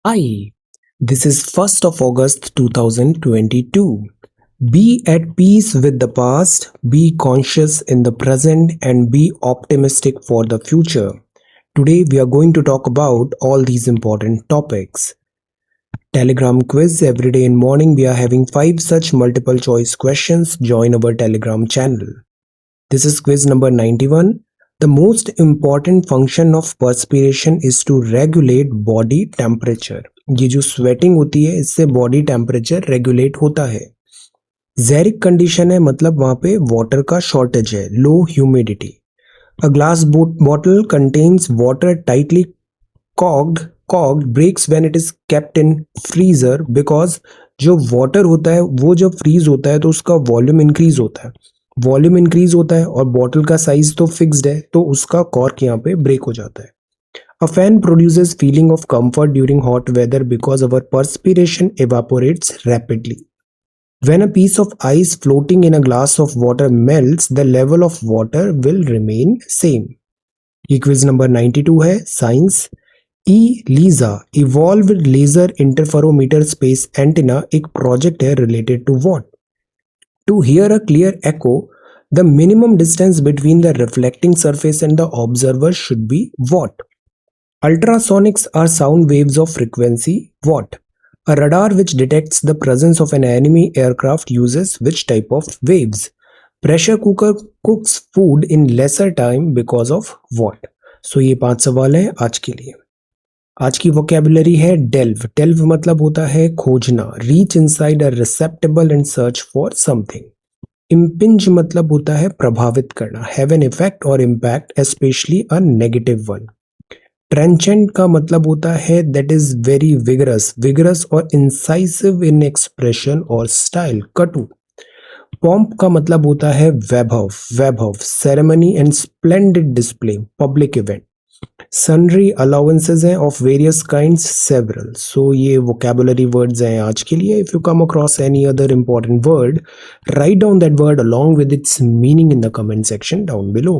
Hi, this is 1st of August 2022. Be at peace with the past, be conscious in the present, and be optimistic for the future. Today, we are going to talk about all these important topics. Telegram quiz every day in morning. We are having 5 such multiple choice questions. Join our Telegram channel. This is quiz number 91. The most important function of perspiration is to regulate body temperature. ये जो sweating होती है इससे body temperature regulate होता है. ज़ेरिक condition है मतलब वहां पे वाटर का शॉर्टेज है, low humidity. A glass bottle contains water tightly corked breaks when it is kept in freezer because जो वाटर होता है वो जब फ्रीज होता है तो उसका वॉल्यूम इंक्रीज होता है. वॉल्यूम इंक्रीज होता है और बॉटल का साइज तो फिक्स्ड है तो उसका कॉर्क यहाँ पे ब्रेक हो जाता है. A fan produces feeling of comfort during hot weather because our perspiration evaporates rapidly. When a piece of ice floating in a glass of water melts, the level of water will remain same. ये quiz number 92 है. Science. ELISA Evolved Laser Interferometer Space Antenna एक project है related to what? To hear a clear echo, the minimum distance between the reflecting surface and the observer should be what? Ultrasonics are sound waves of frequency what? A radar which detects the presence of an enemy aircraft uses which type of waves? Pressure cooker cooks food in lesser time because of what? So ये 5 सवाल हैं आज के लिए. आज की vocabulary है delve. Delve मतलब होता है खोजना. Reach inside a receptacle and search for something. Impinge मतलब होता है प्रभावित करना. हैव एन इफेक्ट और impact especially a negative one. Trenchant का मतलब होता है दैट इज वेरी विगरस और इंसाइसिव इन एक्सप्रेशन और स्टाइल. कटु. पॉम्प का मतलब होता है वैभव ceremony and splendid display, public event. Sundry allowances हैं of various kinds, several. So ये वोकेबुलरी वर्ड्स हैं आज के लिए. If you come across any other important word, write down that word along with its meaning in the comment section down below.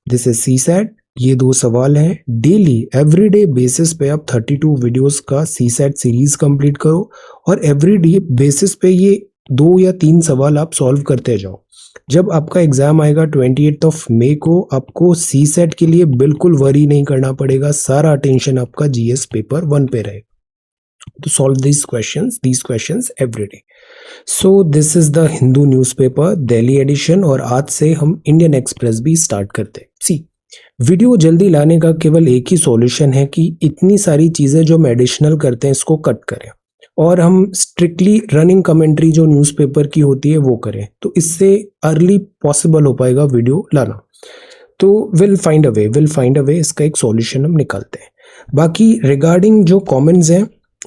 This is CSAT. ये 2 सवाल हैं. Daily everyday basis पे आप 32 वीडियोस का सीसैट सीरीज कंप्लीट करो और everyday basis पे ये 2 या 3 सवाल आप सॉल्व करते जाओ. जब आपका एग्जाम आएगा 28 मई को, आपको सीसेट के लिए बिल्कुल वरी नहीं करना पड़ेगा. सारा अटेंशन आपका जीएस पेपर 1 पे रहेगा. तो solve these questions every day. So this is the Hindu newspaper Delhi edition और आज से हम इंडियन एक्सप्रेस भी स्टार्ट करते हैं. सी, वीडियो जल्दी लाने का केवल एक ही सॉल्यूशन है कि इतनी सारी चीज़ें जो हम एडिशनल करते हैं इसको कट करें और हम स्ट्रिक्टली रनिंग कमेंट्री जो न्यूज़पेपर की होती है वो करें. तो इससे अर्ली पॉसिबल हो पाएगा वीडियो लाना. तो विल फाइंड अ वे इसका एक सॉल्यूशन हम निकालते हैं. बाकी रिगार्डिंग जो कमेंट्स हैं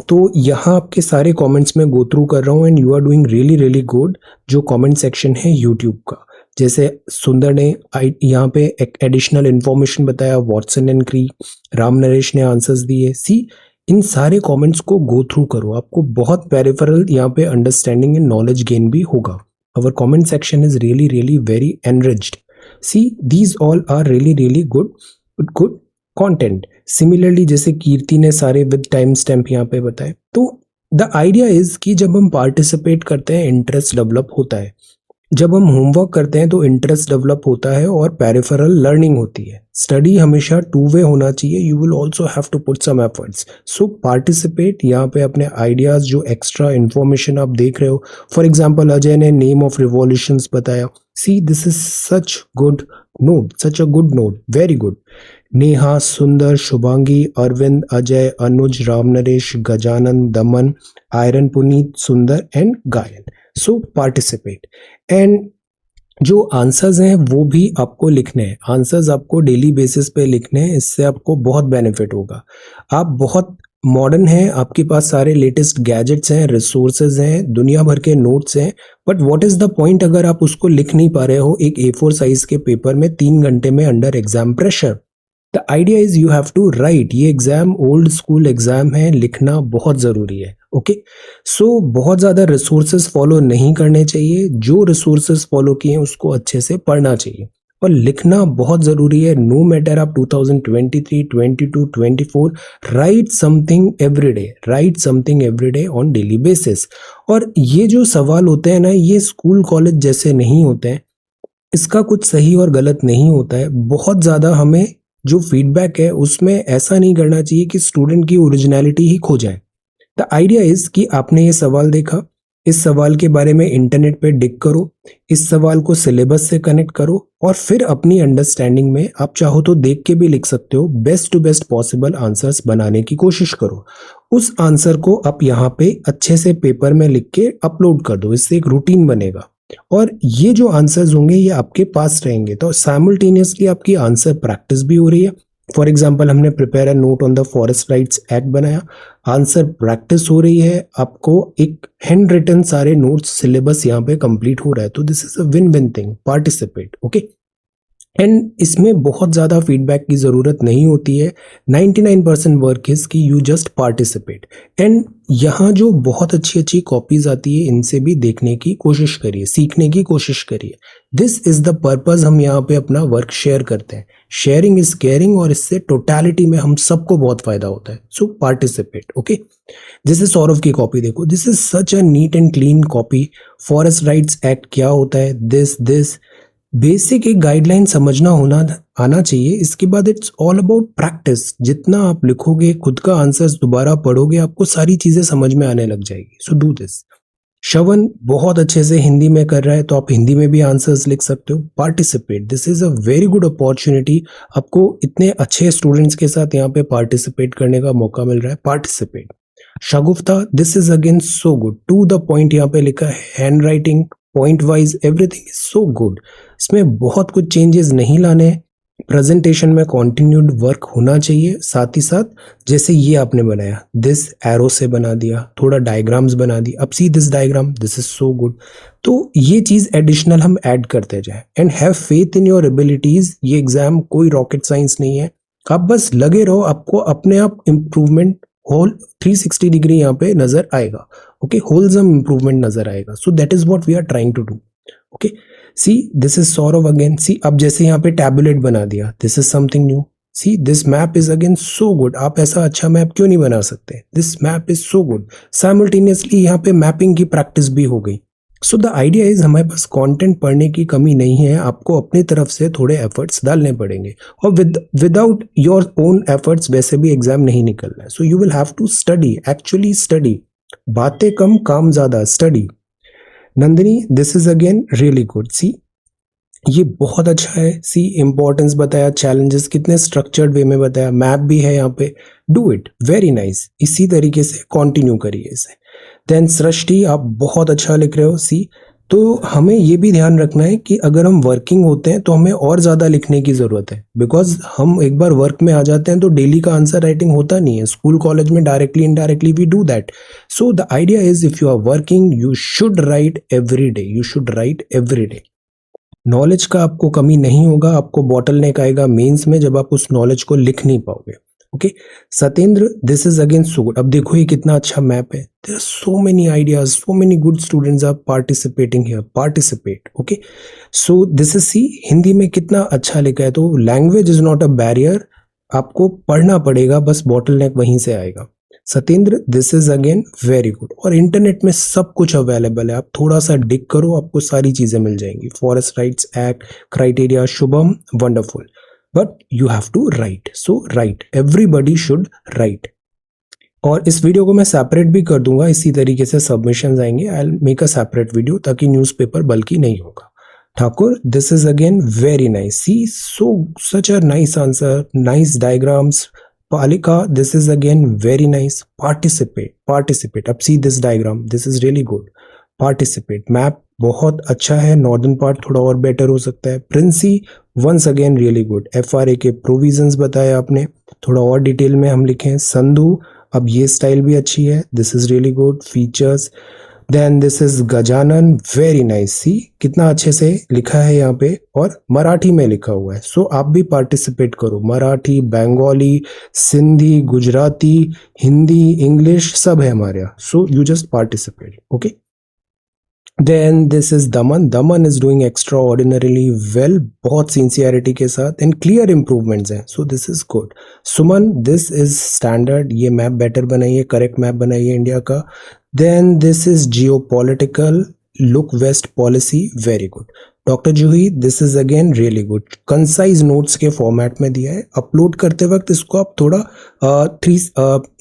तो यहाँ आपके सारे कमेंट्स में गो थ्रू कर रहा हूँ and you are doing really good. जो कमेंट सेक्शन है यूट्यूब का, जैसे सुंदर ने यहाँ पे एक एडिशनल इन्फॉर्मेशन बताया, Watson and Crick, Ram Naresh ने आंसर्स दिए. सी, इन सारे कमेंट्स को गो थ्रू करो, आपको बहुत पेरिफेरल यहाँ पे अंडरस्टैंडिंग एंड नॉलेज गेन भी होगा. Our comment section is really very enriched. See, these all are really good content. Similarly जैसे कीर्ति ने सारे विद टाइम स्टैम्प यहाँ पे बताए. तो द आइडिया इज कि जब हम पार्टिसिपेट करते हैं इंटरेस्ट डेवलप होता है. जब हम होमवर्क करते हैं तो इंटरेस्ट डेवलप होता है और पेरिफेरल लर्निंग होती है. स्टडी हमेशा 2 वे होना चाहिए. You will also have to put some efforts. So participate. यहाँ पे अपने आइडियाज जो एक्स्ट्रा इन्फॉर्मेशन आप देख रहे हो, फॉर एग्जाम्पल अजय ने नेम ऑफ रिवॉल्यूशंस बताया. See, this is such a good note, very good. Neha, Sundar, Shubhangi, Arvind, Ajay, Anuj, Ram Naresh, Gajanan, Daman, iron, Puneet, सुंदर एंड गायन. सो पार्टिसिपेट. एंड जो आंसर्स हैं वो भी आपको लिखने हैं. आंसर्स आपको डेली बेसिस पे लिखने हैं. इससे आपको बहुत बेनिफिट होगा. आप बहुत मॉडर्न हैं, आपके पास सारे लेटेस्ट गैजेट्स हैं, रिसोर्सेज हैं, दुनिया भर के नोट्स हैं, but what is the point अगर आप उसको लिख नहीं पा रहे हो एक A4 साइज के पेपर में 3 घंटे में under exam pressure. The idea is you have to write. ये एग्जाम ओल्ड स्कूल एग्जाम है, लिखना बहुत जरूरी है. ओके, सो बहुत ज़्यादा रिसोर्सेज फॉलो नहीं करने चाहिए. जो रिसोर्सेज फॉलो किए हैं उसको अच्छे से पढ़ना चाहिए. और लिखना बहुत ज़रूरी है। नो मैटर आप 2023, 22, 24, right something every day, right something every day on daily basis. और ये जो सवाल होते हैं ना, ये स्कूल कॉलेज जैसे नहीं होते हैं। इसका कुछ सही और गलत नहीं होता है। बहुत ज़्यादा हमें जो फीडबैक है उसमें ऐसा नहीं करना चाहिए कि स्टूडेंट की ओरिजिनलिटी ही खो जाए। द आइडिया इज कि आपने ये सवाल देखा, इस सवाल के बारे में इंटरनेट पे डिग करो, इस सवाल को सिलेबस से कनेक्ट करो और फिर अपनी अंडरस्टैंडिंग में आप चाहो तो देख के भी लिख सकते हो, best to best possible answers बनाने की कोशिश करो। उस आंसर को आप यहाँ पे अच्छे से पेपर में लिख के अपलोड कर दो, इससे एक रूटीन बनेगा और ये जो आंसर्स होंगे ये आपके पास रहेंगे। तो साइमल्टेनियसली आपकी आंसर प्रैक्टिस भी हो रही है। फॉर एग्जाम्पल हमने prepare a note on the forest rights act बनाया, आंसर प्रैक्टिस हो रही है, आपको एक हैंड रिटन सारे नोट्स सिलेबस यहाँ पे कंप्लीट हो रहा है। तो this is a win win thing, participate. Okay, and इसमें बहुत ज़्यादा फीडबैक की ज़रूरत नहीं होती है। 99% वर्क इज कि यू जस्ट पार्टिसिपेट। एंड यहाँ जो बहुत अच्छी अच्छी कॉपीज आती है इनसे भी देखने की कोशिश करिए, सीखने की कोशिश करिए। दिस इज द पर्पज, हम यहाँ पे अपना वर्क शेयर करते हैं। शेयरिंग इज केयरिंग और इससे टोटलिटी में हम सबको बहुत फायदा होता है। सो participate. Okay, this is Saurabh की कॉपी देखो, this is such a neat and clean copy. Forest rights act क्या होता है, दिस बेसिक एक गाइडलाइन समझना होना आना चाहिए। इसके बाद इट्स ऑल अबाउट प्रैक्टिस। जितना आप लिखोगे, खुद का आंसर्स दोबारा पढ़ोगे, आपको सारी चीजें समझ में आने लग जाएगी। So do this. श्रवण बहुत अच्छे से हिंदी में कर रहा है तो आप हिंदी में भी आंसर्स लिख सकते हो। Participate, this is a very good opportunity. आपको इतने अच्छे स्टूडेंट्स के साथ यहाँ पे पार्टिसिपेट करने का मौका मिल रहा है। Participate. Shagufta, this is again so good, to the point यहाँ पे लिखा है, hand writing point wise everything is so good. इसमें बहुत कुछ चेंजेस नहीं लाने हैं। प्रेजेंटेशन में कॉन्टिन्यूड वर्क होना चाहिए। साथ ही साथ जैसे ये आपने बनाया, दिस एरो से बना दिया, थोड़ा डायग्राम्स बना दी, अब see this diagram, this is so good. तो ये चीज एडिशनल हम ऐड करते जाए। And have faith in your abilities. ये एग्जाम कोई रॉकेट साइंस नहीं है, आप बस लगे रहो, आपको अपने आप इम्प्रूवमेंट होल 360 डिग्री यहाँ पे नजर आएगा। ओके, होलसम इम्प्रूवमेंट नजर आएगा। So that is what we are trying to do. Okay, see this is Saurav again. See अब जैसे यहाँ पे टैबुलेट बना दिया, this is something new. See this map is again so good. आप ऐसा अच्छा मैप क्यों नहीं बना सकते? This map is so good. Simultaneously यहाँ पे मैपिंग की प्रैक्टिस भी हो गई। सो द आइडिया इज हमारे पास कंटेंट पढ़ने की कमी नहीं है, आपको अपनी तरफ से थोड़े एफर्ट्स डालने पड़ेंगे और विदाउट योर ओन एफर्ट्स वैसे भी एग्जाम नहीं निकलना है। So you will have to study, actually study. बातें कम काम ज्यादा, study. Nandini, this is again really good. See ये बहुत अच्छा है। सी इंपॉर्टेंस बताया, चैलेंजेस कितने स्ट्रक्चर्ड वे में बताया, मैप भी है यहाँ पे। Do it, very nice. इसी तरीके से कंटिन्यू करिए इसे। देन सृष्टि, आप बहुत अच्छा लिख रहे हो। सी तो हमें ये भी ध्यान रखना है कि अगर हम वर्किंग होते हैं तो हमें और ज़्यादा लिखने की ज़रूरत है, बिकॉज हम एक बार वर्क में आ जाते हैं तो डेली का आंसर राइटिंग होता नहीं है। स्कूल कॉलेज में directly indirectly we do that. So the idea is if you are working you should write every day, you should write every day. Knowledge का आपको कमी नहीं होगा, आपको बॉटल नेक आएगा मेंस में जब आप उस नॉलेज को लिख नहीं पाओगे। Okay, Satyendra, this is again so good. अब देखो ये कितना अच्छा मैप है। There are so many ideas, so many good students are participating here. Participate. Okay, so this is, see Hindi में कितना अच्छा लिखा है। तो language is not a barrier, आपको पढ़ना पड़ेगा, बस बॉटल नेक वहीं से आएगा। Satyendra, this is again very good. और इंटरनेट में सब कुछ अवेलेबल है, आप थोड़ा सा डिग करो, आपको सारी चीजें मिल जाएंगी। Forest rights act, criteria, Shubham, wonderful. But you have to write. So write, everybody should write. और इस वीडियो को मैं सेपरेट भी कर दूंगा, इसी तरीके से सबमिशंस आएंगे। I will make a separate video ताकि न्यूज़पेपर बल्कि नहीं होगा। Thakur, this is again very nice. See so such a nice answer, nice diagrams. Palika, this is again very nice. Participate, participate. अब see this diagram, this is really good. Participate. Map बहुत अच्छा है, northern part थोड़ा और better हो सकता है। Princy, once again really good. FRA के प्रोविजंस बताए आपने, थोड़ा और डिटेल में हम लिखे हैं। संधु, अब ये स्टाइल भी अच्छी है, this is really good. Features, then this is Gajanan, very nice. See कितना अच्छे से लिखा है यहाँ पे, और मराठी में लिखा हुआ है। सो आप भी पार्टिसिपेट करो। मराठी, बंगाली, सिंधी, गुजराती, हिंदी, इंग्लिश सब है हमारे यहाँ। So you just participate. Okay, then this is Daman. Daman is doing extraordinarily well, बहुत सिंसियरिटी के साथ एंड क्लियर इंप्रूवमेंट्स हैं, so this is good. Suman, this is standard, ये मैप बेटर बनाइए, करेक्ट मैप बनाइए इंडिया का. Then this is geopolitical look west policy, very good. Doctor Juhi, this is again really good, concise notes के format में दिया है. Upload करते वक्त इसको आप थोड़ा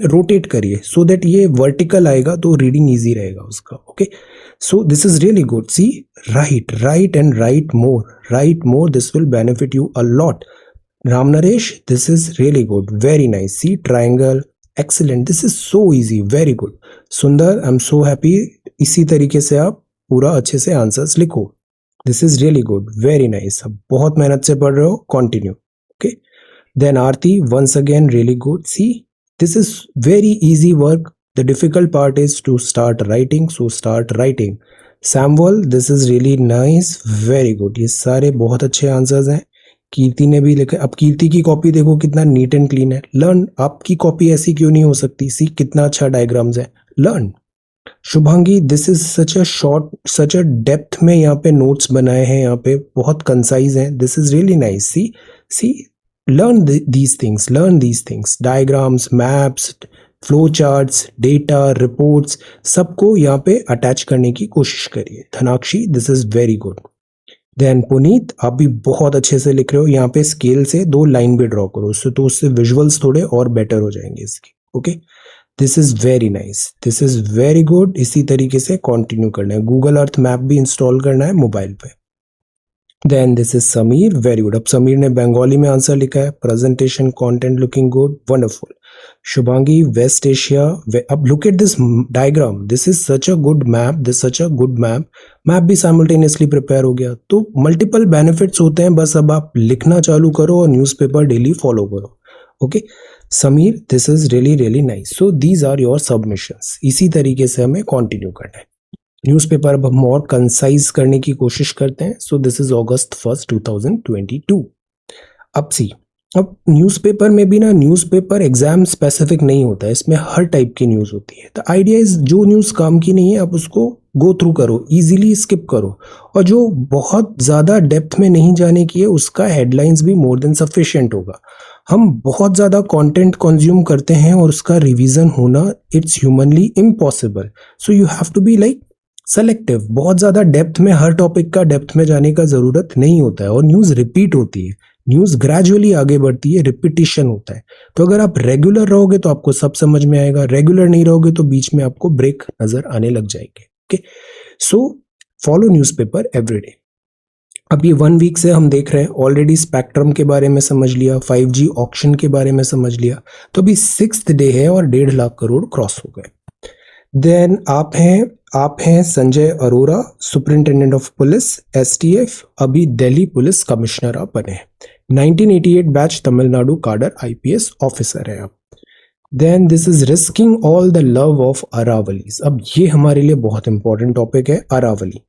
रोटेट करिए सो दैट ये वर्टिकल आएगा तो रीडिंग इजी रहेगा उसका. Okay, so this is really good. See, write and write more, this will benefit you a lot. Ram Naresh, this is really good, very nice. See, triangle, excellent, this is so easy, very good. Sundar, I am so happy. इसी तरीके से आप पूरा अच्छे से answers लिखो. This is really good, very nice. अब बहुत मेहनत से पढ़ रहे हो, continue. Okay, then Aarti, once again really good. See, this is very easy work. The difficult part is to start writing, so start writing. Samuel, this is really nice, very good. ये सारे बहुत अच्छे आंसर्स हैं. कीर्ति ने भी लिखा. अब कीर्ति की कॉपी देखो कितना नीट एंड क्लीन है. लर्न, आपकी कॉपी ऐसी क्यों नहीं हो सकती. सी, कितना अच्छा डायग्राम्स है. Learn. Shubhangi, this is such a short, such a depth में यहाँ पे नोट्स बनाए हैं, यहाँ पे बहुत कंसाइज हैं. This is really nice. See, learn these things, diagrams, maps, flow charts, data, reports, सबको यहाँ पे अटैच करने की कोशिश करिए. Dhanakshi, this is very good. Then Puneet, आप भी बहुत अच्छे से लिख रहे हो. यहाँ पे स्केल से 2 लाइन भी ड्रॉ करो, उससे तो उससे विजुअल्स थोड़े और बेटर हो जाएंगे इसके. Okay, this is very nice, this is very good. इसी तरीके से कंटिन्यू करना है. गूगल अर्थ मैप भी इंस्टॉल करना है मोबाइल पे. Then this is Sameer, very good. अब समीर ने बंगाली में आंसर लिखा है. Presentation content looking good, wonderful. Shubhangi, West Asia. अब look at this diagram, this is such a good map, this such a good map. Map भी साइमल्टेनियसली प्रिपेयर हो गया. तो मल्टीपल बेनिफिट्स होते हैं, बस अब आप लिखना चालू करो और न्यूज़पेपर डेली फॉलो करो. Okay, Sameer, this is really nice. So these are your submissions. इसी तरीके से हमें कंटिन्यू करना है. न्यूज़पेपर अब हम और कंसाइज करने की कोशिश करते हैं. So this is August 1st 2022. अब सी, अब न्यूज़पेपर में भी ना, न्यूज़पेपर एग्जाम स्पेसिफिक नहीं होता है, इसमें हर टाइप की न्यूज़ होती है. द आइडिया इज जो न्यूज़ काम की नहीं है आप उसको गो थ्रू करो, इजीली स्किप करो, और जो बहुत ज़्यादा डेप्थ में नहीं जाने की है उसका हेडलाइंस भी मोर देन सफिशिएंट होगा. हम बहुत ज़्यादा कंटेंट कंज्यूम करते हैं और उसका रिवीजन होना it's humanly impossible. So you have to be like selective. बहुत ज़्यादा डेप्थ में, हर टॉपिक का डेप्थ में जाने का ज़रूरत नहीं होता है. और न्यूज़ रिपीट होती है, न्यूज़ ग्रेजुअली आगे बढ़ती है, रिपीटिशन होता है. तो अगर आप रेगुलर रहोगे तो आपको सब समझ में आएगा, रेगुलर नहीं रहोगे तो बीच में आपको ब्रेक नज़र आने लग जाएंगे. Okay, so follow newspaper everyday. अब ये 1 वीक से हम देख रहे हैं, ऑलरेडी स्पेक्ट्रम के बारे में समझ लिया, 5G ऑक्शन के बारे में समझ लिया. तो अभी 6th डे है और 1.5 लाख करोड़ क्रॉस हो गए. देन आप हैं Sanjay Arora, superintendent of police, STF. अभी दिल्ली पुलिस कमिश्नर आप बने हैं. 1988 batch Tamil Nadu cadre IPS officer है आप. Then this is risking all the love of Aravallis. अब ये हमारे लिए बहुत इंपॉर्टेंट टॉपिक है. अरावली,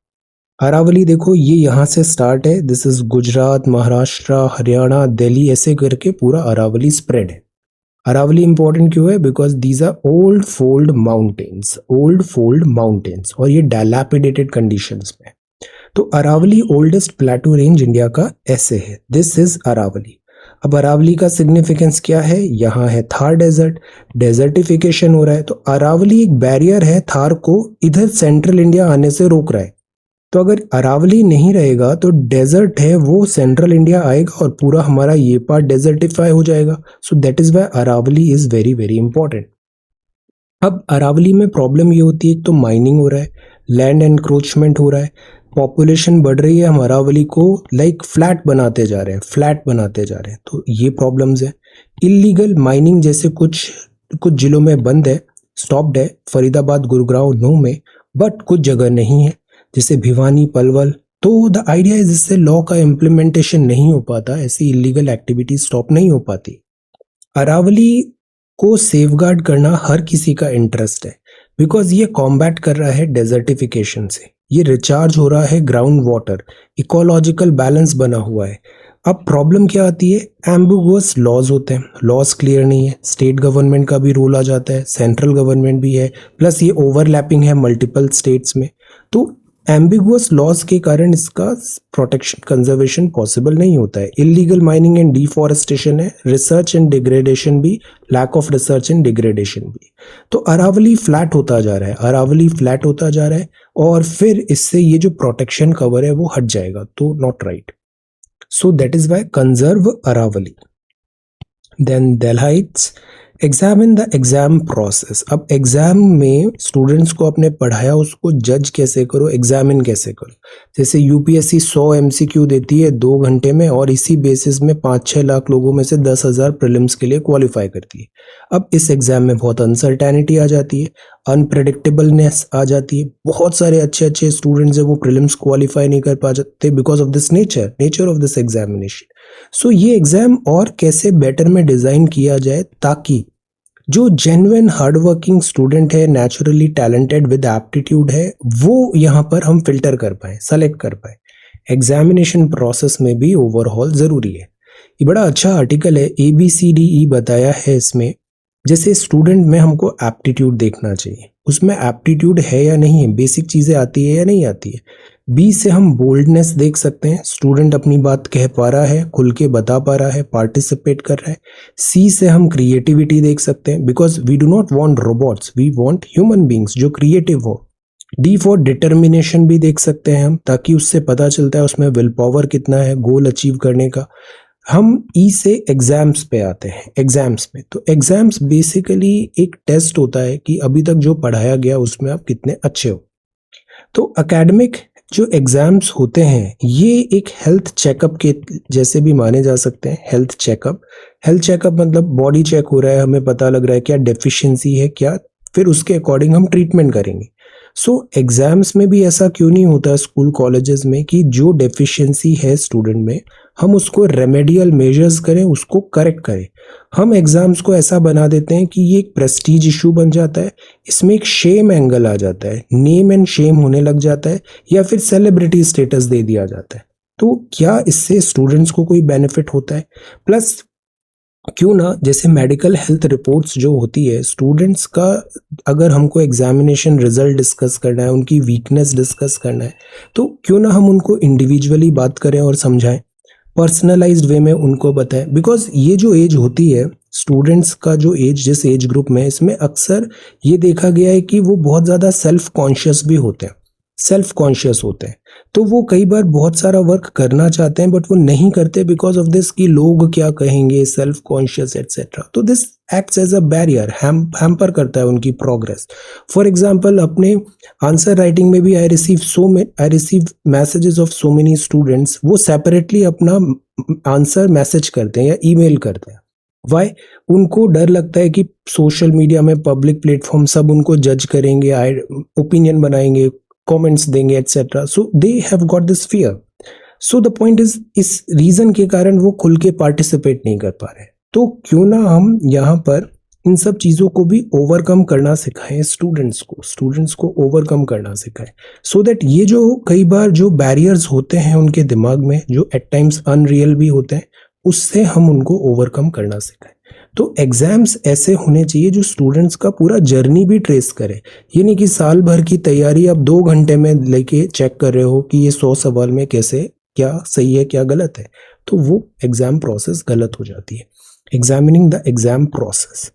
अरावली देखो, ये यहाँ से स्टार्ट है. दिस इज गुजरात, महाराष्ट्र, हरियाणा, दिल्ली, ऐसे करके पूरा अरावली स्प्रेड है. अरावली इंपॉर्टेंट क्यों है? Because these are old fold mountains और ये डायलैपिडेटेड कंडीशंस में. तो Aravalli oldest plateau range India का ऐसे है. This is Aravalli. अब अरावली का सिग्निफिकेंस क्या है? यहाँ है थार डेजर्ट, डेजर्टिफिकेशन हो रहा है. तो अरावली एक बैरियर है, थार को इधर सेंट्रल इंडिया आने से रोक रहा है. तो अगर अरावली नहीं रहेगा तो डेजर्ट है वो सेंट्रल इंडिया आएगा और पूरा हमारा ये पार्ट डेजर्टिफाई हो जाएगा. So that is why Aravalli is very very important. अब अरावली में प्रॉब्लम ये होती है, तो माइनिंग हो रहा है, लैंड एनक्रोचमेंट हो रहा है, पॉपुलेशन बढ़ रही है, हम अरावली को लाइक फ्लैट बनाते जा रहे हैं. तो ये प्रॉब्लम्स है. इलीगल माइनिंग जैसे कुछ जिलों में बंद है, स्टॉप्ड है, फरीदाबाद, गुरुग्राम, नो में, बट कुछ जगह नहीं है जैसे भिवानी, पलवल. तो द आइडिया इज इससे लॉ का इम्प्लीमेंटेशन नहीं हो पाता, ऐसी इलीगल एक्टिविटी स्टॉप नहीं हो पाती. अरावली को सेफगार्ड करना हर किसी का इंटरेस्ट है, बिकॉज ये कॉम्बैट कर रहा है डेजर्टिफिकेशन से, ये रिचार्ज हो रहा है ग्राउंड वाटर, इकोलॉजिकल बैलेंस बना हुआ है. अब प्रॉब्लम क्या आती है? एम्बिगुअस लॉज होते हैं, लॉज क्लियर नहीं है, स्टेट गवर्नमेंट का भी रोल आ जाता है, सेंट्रल गवर्नमेंट भी है, प्लस ये ओवरलैपिंग है मल्टीपल स्टेट्स में. तो एम्बिगुअस लॉज के कारण इसका प्रोटेक्शन कंजर्वेशन पॉसिबल नहीं होता है। इलीगल माइनिंग एंड डिफॉरेस्टेशन है, रिसर्च एंड डिग्रेडेशन भी, lack of research and degradation भी। तो अरावली फ्लैट होता जा रहा है, अरावली फ्लैट होता जा रहा है, और फिर इससे ये जो प्रोटेक्शन कवर है वो हट जाएगा, तो not right. So that is why conserve Aravalli. Then Delhiites, examine the exam process. अब एग्जाम में स्टूडेंट्स को आपने पढ़ाया, उसको जज कैसे करो, एग्जामिन कैसे करो। जैसे यूपीएससी 100 एमसीक्यू देती है 2 घंटे में, और इसी बेसिस में 5-6 लाख लोगों में से 10,000 प्रीलिम्स के लिए क्वालिफाई करती है। अब इस एग्जाम में बहुत अनसर्टेनिटी आ जाती है, अनप्रेडिक्टेबलनेस आ जाती है। बहुत सारे अच्छे अच्छे स्टूडेंट्स है वो प्रीलिम्स क्वालिफाई नहीं कर पाते because of this nature of this examination. So ये एग्जाम और कैसे बेटर में डिजाइन किया जाए ताकि जो जेन्युइन हार्डवर्किंग स्टूडेंट है, नेचुरली टैलेंटेड विद एप्टीट्यूड है, वो यहाँ पर हम फिल्टर कर पाए, सेलेक्ट कर पाए। एग्जामिनेशन प्रोसेस में भी ओवरऑल जरूरी है। ये बड़ा अच्छा आर्टिकल है, ABCDE बताया है इसमें। जैसे स्टूडेंट में हमको एप्टीट्यूड देखना चाहिए, उसमें एप्टीट्यूड है या नहीं है, बेसिक चीजें आती है या नहीं आती है। बी से हम बोल्डनेस देख सकते हैं, स्टूडेंट अपनी बात कह पा रहा है, खुल के बता पा रहा है, पार्टिसिपेट कर रहा है। सी से हम क्रिएटिविटी देख सकते हैं, because we do not want robots, we want human beings जो क्रिएटिव हो। डी फॉर डिटर्मिनेशन भी देख सकते हैं हम, ताकि उससे पता चलता है उसमें विल पावर कितना है गोल अचीव करने का। हम ई से एग्जाम्स पे आते हैं, एग्जाम्स में तो एग्जाम्स बेसिकली एक टेस्ट होता है कि अभी तक जो पढ़ाया गया उसमें आप कितने अच्छे हो। तो एकेडमिक जो एग्जाम्स होते हैं ये एक हेल्थ चेकअप के जैसे भी माने जा सकते हैं। हेल्थ चेकअप मतलब बॉडी चेक हो रहा है, हमें पता लग रहा है क्या डेफिशिएंसी है क्या, फिर उसके अकॉर्डिंग हम ट्रीटमेंट करेंगे। सो एग्जाम्स में भी ऐसा क्यों नहीं होता स्कूल कॉलेजेस में कि जो डेफिशिएंसी है स्टूडेंट में हम उसको रेमेडियल मेजर्स करें, उसको करेक्ट करें। हम एग्जाम्स को ऐसा बना देते हैं कि ये एक प्रेस्टीज इशू बन जाता है, इसमें एक शेम एंगल आ जाता है, नेम एंड शेम होने लग जाता है, या फिर सेलिब्रिटी स्टेटस दे दिया जाता है। तो क्या इससे स्टूडेंट्स को कोई बेनिफिट होता है? प्लस क्यों ना जैसे मेडिकल हेल्थ रिपोर्ट्स जो होती है स्टूडेंट्स का, अगर हमको एग्जामिनेशन रिजल्ट डिस्कस करना है, उनकी वीकनेस डिस्कस करना है, तो क्यों ना हम उनको इंडिविजुअली बात करें और समझाएं, पर्सनलाइज्ड वे में उनको बताएं। बिकॉज ये जो एज होती है स्टूडेंट्स का, जो एज जिस एज ग्रुप में, इसमें अक्सर ये देखा गया है कि वो बहुत ज़्यादा सेल्फ कॉन्शियस होते हैं। तो वो कई बार बहुत सारा वर्क करना चाहते हैं बट वो नहीं करते बिकॉज ऑफ दिस कि लोग क्या कहेंगे, सेल्फ कॉन्शियस एटसेट्रा। तो this acts as a barrier, hamper करता है उनकी प्रोग्रेस। फॉर एग्जाम्पल अपने आंसर राइटिंग में भी I receive messages of so many students, वो सेपरेटली अपना आंसर मैसेज करते हैं या ईमेल करते हैं। वाई? उनको डर लगता है कि सोशल मीडिया में, पब्लिक प्लेटफॉर्म सब उनको जज करेंगे, ओपिनियन बनाएंगे, कमेंट्स देंगे etcetera. So they have got this fear. So the point is, इस रीजन के कारण वो खुल के पार्टिसिपेट नहीं कर पा रहे। तो क्यों ना हम यहाँ पर इन सब चीजों को भी ओवरकम करना सिखाएं, स्टूडेंट्स को ओवरकम करना सिखाएं, सो दैट ये जो कई बार जो बैरियर्स होते हैं उनके दिमाग में, जो एट टाइम्स अनरियल भी होते हैं, उससे हम उनको ओवरकम करना सिखाएं। तो एग्जाम्स ऐसे होने चाहिए जो स्टूडेंट्स का पूरा जर्नी भी ट्रेस करे। ये नहीं कि साल भर की तैयारी आप 2 घंटे में लेके चेक कर रहे हो कि ये 100 सवाल में कैसे, क्या सही है क्या गलत है, तो वो एग्जाम प्रोसेस गलत हो जाती है। Examining the exam process.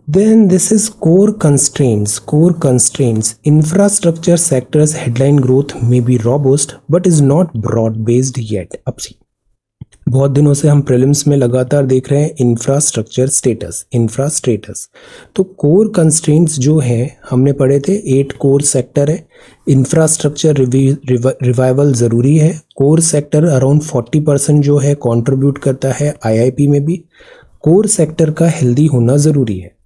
Then this is core constraints. Infrastructure sector's headline growth may be robust but is not broad based yet. अब सी बहुत दिनों से हम प्रीलिम्स में लगातार देख रहे हैं इंफ्रास्ट्रेटस। तो कोर कंस्ट्रेंट्स जो हैं हमने पढ़े थे, 8 कोर सेक्टर है। इंफ्रास्ट्रक्चर रिवाइवल ज़रूरी है। कोर सेक्टर अराउंड 40% जो है कंट्रीब्यूट करता है आईआईपी में भी। कोर सेक्टर का हेल्दी होना ज़रूरी है।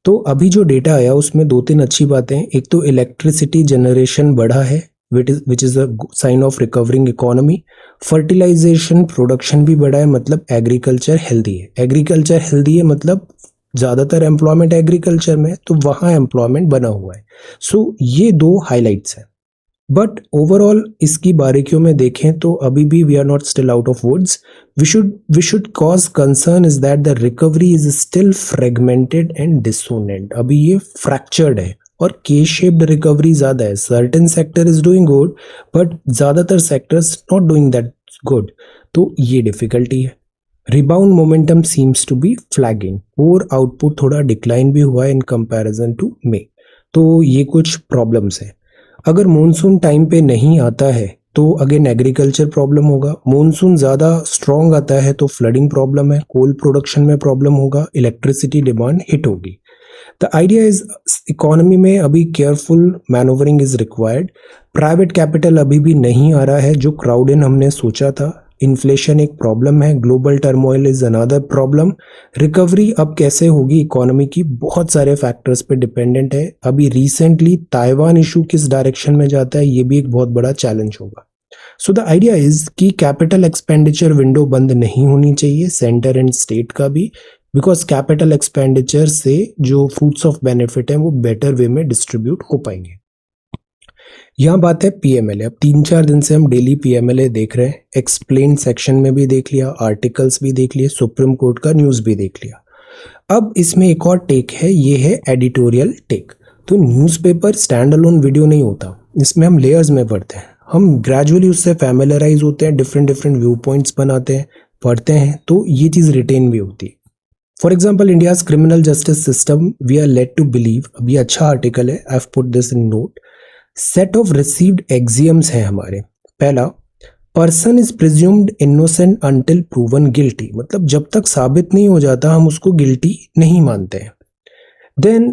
तो अभी जो डेटा आया उसमें 2-3 अच्छी बातें। एक तो इलेक्ट्रिसिटी जनरेशन बढ़ा है, which is a sign of recovering economy. Fertilization production भी बढ़ा है, मतलब एग्रीकल्चर हेल्दी है। एग्रीकल्चर हेल्दी है मतलब ज़्यादातर एम्प्लॉयमेंट एग्रीकल्चर में, तो वहाँ एम्प्लॉयमेंट बना हुआ है। सो ये 2 हाइलाइट्स हैं। बट ओवरऑल इसकी बारीकियों में देखें तो अभी भी we are not still out of woods. We should cause concern is that the recovery is still fragmented and dissonant. अभी ये फ्रैक्चर्ड है, और के शेप्ड रिकवरी ज़्यादा है। Certain sector is doing good but ज़्यादातर sectors not doing that good, तो ये डिफिकल्टी है। Rebound momentum seems to be flagging, और आउटपुट थोड़ा डिक्लाइन भी हुआ है इन कंपैरिजन टू मे, तो ये कुछ प्रॉब्लम्स है। अगर मॉनसून टाइम पे नहीं आता है तो अगेन एग्रीकल्चर प्रॉब्लम होगा। मॉनसून ज़्यादा स्ट्रॉन्ग आता है तो फ्लडिंग प्रॉब्लम है, कोल प्रोडक्शन में प्रॉब्लम होगा, इलेक्ट्रिसिटी डिमांड हिट होगी। द आइडिया इज इकोनॉमी में अभी careful manoeuvring is required. Private capital अभी भी नहीं आ रहा है जो क्राउड इन हमने सोचा था। इन्फ्लेशन एक प्रॉब्लम है, global turmoil is another problem. Recovery अब कैसे होगी इकोनॉमी की, बहुत सारे फैक्टर्स पे डिपेंडेंट है। अभी रिसेंटली ताइवान इशू किस डायरेक्शन में जाता है ये भी एक बहुत बड़ा चैलेंज होगा। सो द आइडिया इज कि कैपिटल एक्सपेंडिचर विंडो बंद नहीं होनी चाहिए, सेंटर एंड स्टेट का भी, बिकॉज कैपिटल एक्सपेंडिचर से जो फ्रूट्स ऑफ बेनिफिट है वो बेटर वे में डिस्ट्रीब्यूट हो पाएंगे। यहाँ बात है पीएमएलए। अब 3-4 दिन से हम डेली पीएमएलए देख रहे हैं, एक्सप्लेन सेक्शन में भी देख लिया, आर्टिकल्स भी देख लिए, सुप्रीम कोर्ट का न्यूज़ भी देख लिया। अब इसमें एक और टेक है, ये है एडिटोरियल टेक। तो न्यूज़पेपर स्टैंड अलोन वीडियो नहीं होता, इसमें हम लेयर्स में पढ़ते हैं, हम ग्रेजुअली उससे फैमिलराइज होते हैं, डिफरेंट डिफरेंट व्यू पॉइंट्स बनाते हैं, पढ़ते हैं, तो ये चीज़ रिटेन भी होती है। For example India's criminal justice system we are led to believe, अब ये अच्छा आर्टिकल है, I have put this in note. Set of received axioms हैं हमारे। पहला, person is presumed innocent until proven guilty, मतलब जब तक साबित नहीं हो जाता हम उसको गिल्टी नहीं मानते हैं। देन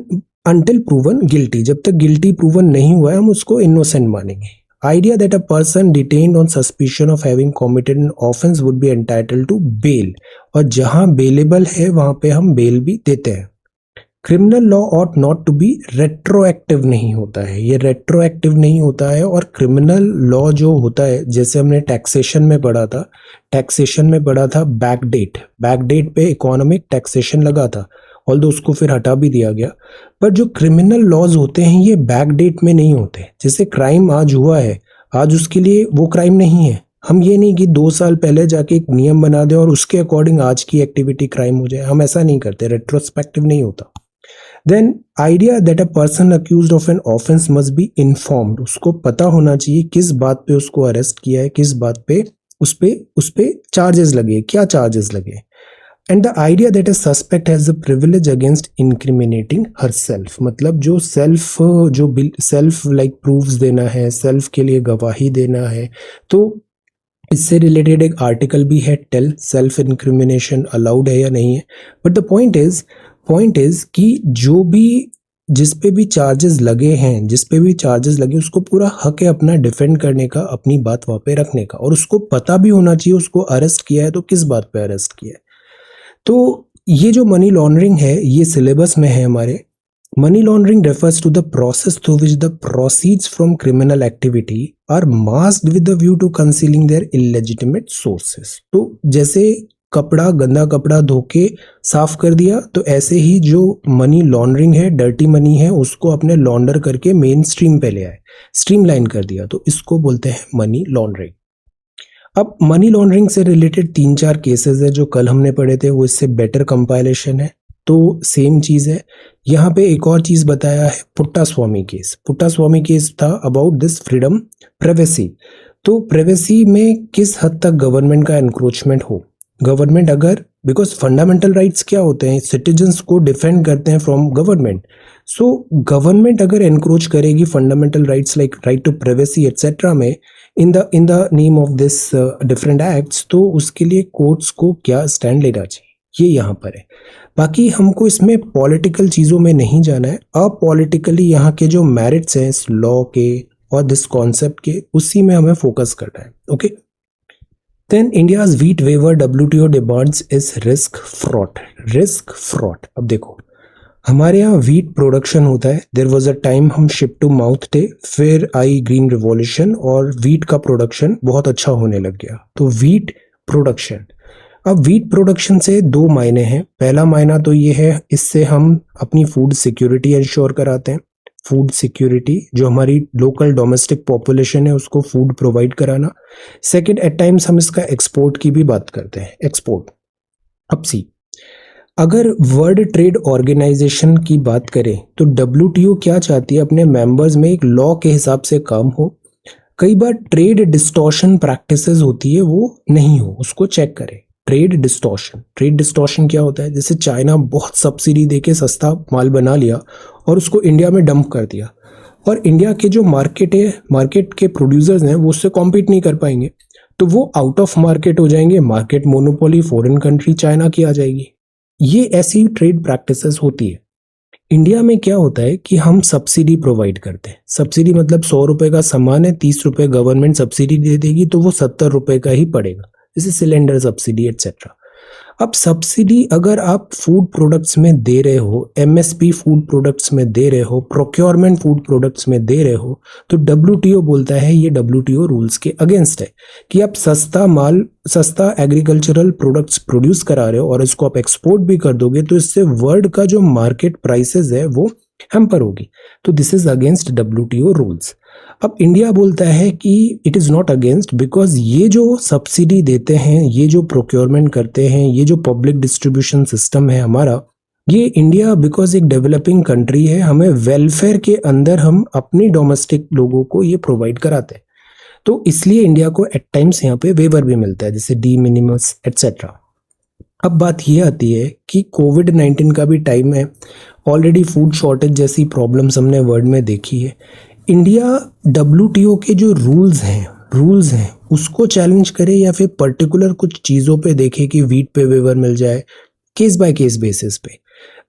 अंटिल प्रूवन गिल्टी, जब तक गिल्टी प्रूवन नहीं हुआ है हम उसको इनोसेंट मानेंगे। Idea that a person detained on suspicion of having committed an offence would be entitled to bail, और जहां बेलेबल है वहां पे हम बेल भी देते हैं। Criminal law ought not to be retroactive नहीं होता है, ये रेट्रोएक्टिव नहीं होता है। और क्रिमिनल लॉ जो होता है, जैसे हमने टैक्सेशन में पढ़ा था, टैक्सेशन में पढ़ा था बैकडेट, बैकडेट पे इकोनॉमिक टैक्सेशन लगा था, ऑल्दो उसको फिर हटा भी दिया गया। पर जो क्रिमिनल लॉज होते हैं ये बैकडेट में नहीं होते। जैसे क्राइम आज हुआ है, आज उसके लिए वो क्राइम नहीं है। हम ये नहीं कि 2 साल पहले जाके एक नियम बना दें और उसके अकॉर्डिंग आज की एक्टिविटी क्राइम हो जाए, हम ऐसा नहीं करते, रेट्रोस्पेक्टिव नहीं होता। Then idea that a person accused of an offence must be informed, उसको पता होना चाहिए किस बात पे उसको अरेस्ट किया है, किस बात पे उस पे चार्जेस लगे, क्या चार्जेस लगे। And the idea that a suspect has the privilege against incriminating herself, मतलब जो सेल्फ लाइक प्रूफ्स देना है, सेल्फ के लिए गवाही देना है। तो इससे रिलेटेड एक आर्टिकल भी है, टेल सेल्फ इंक्रिमिनेशन अलाउड है या नहीं है। बट द पॉइंट इज कि जो भी जिस पे भी चार्जेस लगे उसको पूरा हक है अपना डिफेंड करने का, अपनी बात वहां पे रखने का, और उसको पता भी होना चाहिए उसको अरेस्ट किया है तो किस बात पे अरेस्ट किया है। तो ये जो मनी लॉन्ड्रिंग है ये सिलेबस में है हमारे। Money laundering refers to the process through which the proceeds from criminal activity are masked with the view to concealing their illegitimate sources। तो जैसे कपड़ा, गंदा कपड़ा धो के साफ कर दिया, तो ऐसे ही जो मनी लॉन्ड्रिंग है, डर्टी मनी है, उसको अपने लॉन्डर करके मेन स्ट्रीम पे ले आए, स्ट्रीमलाइन कर दिया, तो इसको बोलते हैं मनी लॉन्ड्रिंग। अब मनी लॉन्ड्रिंग से रिलेटेड 3-4 केसेस है जो कल हमने पढ़े थे, वो इससे बेटर कंपाइलेशन है, तो सेम चीज है। यहाँ पे एक और चीज बताया है, पुट्टास्वामी केस था अबाउट दिस फ्रीडम प्राइवेसी। तो प्राइवेसी में किस हद तक गवर्नमेंट का एनक्रोचमेंट हो, गवर्नमेंट अगर, बिकॉज फंडामेंटल राइट्स क्या होते हैं, सिटीजन्स को डिफेंड करते हैं फ्रॉम गवर्नमेंट। सो गवर्नमेंट अगर एनक्रोच करेगी fundamental rights like right to privacy etcetera में in the name of this different acts, तो उसके लिए कोर्ट्स को क्या स्टैंड लेना चाहिए, ये यहाँ पर है। बाकी हमको इसमें पॉलिटिकल चीज़ों में नहीं जाना है, अपॉलिटिकली यहाँ के जो मेरिट्स हैं इस लॉ के और दिस कॉन्सेप्ट के, उसी में हमें फोकस करना है। Okay, then India's wheat waiver WTO demands is risk fraud. अब देखो हमारे यहाँ व्हीट प्रोडक्शन होता है, देयर वाज अ टाइम हम शिप टू माउथ थे, फिर आई ग्रीन रिवॉल्यूशन और व्हीट का प्रोडक्शन बहुत अच्छा होने लग गया। तो व्हीट प्रोडक्शन, अब व्हीट प्रोडक्शन से 2 मायने हैं। पहला मायना तो ये है, इससे हम अपनी फूड सिक्योरिटी इंश्योर कराते हैं, फूड सिक्योरिटी, जो हमारी लोकल डोमेस्टिक पॉपुलेशन है उसको फूड प्रोवाइड कराना। सेकंड, एट टाइम्स हम इसका एक्सपोर्ट की भी बात करते हैं, एक्सपोर्ट। अब सी, अगर वर्ल्ड ट्रेड ऑर्गेनाइजेशन की बात करें तो डब्ल्यूटीओ क्या चाहती है, अपने मेंबर्स में एक लॉ के हिसाब से काम हो। कई बार ट्रेड डिस्टॉर्शन प्रैक्टिसेस होती है वो नहीं हो, उसको चेक करें। ट्रेड डिस्टॉर्शन क्या होता है? जैसे चाइना बहुत सब्सिडी देके सस्ता माल बना लिया और उसको इंडिया में डंप कर दिया, और इंडिया के जो मार्केट के प्रोड्यूसर्स हैं वो उससे कॉम्पीट नहीं कर पाएंगे, तो वो आउट ऑफ मार्केट हो जाएंगे। Market monopoly foreign country China की आ जाएगी। ये ऐसी ट्रेड प्रैक्टिसेस होती है। इंडिया में क्या होता है कि हम सब्सिडी प्रोवाइड करते हैं। सब्सिडी मतलब 100 रुपए का सामान है, 30 रुपए गवर्नमेंट सब्सिडी दे देगी, तो वो 70 रुपए का ही पड़ेगा, जैसे सिलेंडर सब्सिडी एक्सेट्रा। अब सब्सिडी अगर आप फूड प्रोडक्ट्स में दे रहे हो, एमएसपी फूड प्रोडक्ट्स में दे रहे हो, प्रोक्योरमेंट फूड प्रोडक्ट्स में दे रहे हो, तो डब्ल्यूटीओ बोलता है, ये डब्ल्यूटीओ रूल्स के अगेंस्ट है कि आप सस्ता एग्रीकल्चरल प्रोडक्ट्स प्रोड्यूस करा रहे हो और इसको आप एक्सपोर्ट भी कर दोगे, तो इससे वर्ल्ड का जो मार्केट प्राइसेस है वो हैम्पर होगी। तो this is against WTO rules. अब इंडिया बोलता है कि it is not against, because ये जो सब्सिडी देते हैं, ये जो प्रोक्योरमेंट करते हैं, ये जो पब्लिक डिस्ट्रीब्यूशन सिस्टम है हमारा, ये इंडिया बिकॉज एक डेवलपिंग कंट्री है, हमें वेलफेयर के अंदर हम अपनी डोमेस्टिक लोगों को ये प्रोवाइड कराते हैं, तो इसलिए इंडिया को एट टाइम्स यहाँ पे वेवर भी मिलता है, जैसे डी मिनिमस एक्सेट्रा। अब बात ये आती है कि कोविड-19 का भी टाइम है, ऑलरेडी फूड शॉर्टेज जैसी प्रॉब्लम्स हमने वर्ल्ड में देखी है। इंडिया डब्ल्यूटीओ के जो रूल्स हैं उसको चैलेंज करे या फिर पर्टिकुलर कुछ चीज़ों पे देखे कि वीट पे वेवर मिल जाए, केस बाय केस बेसिस पे।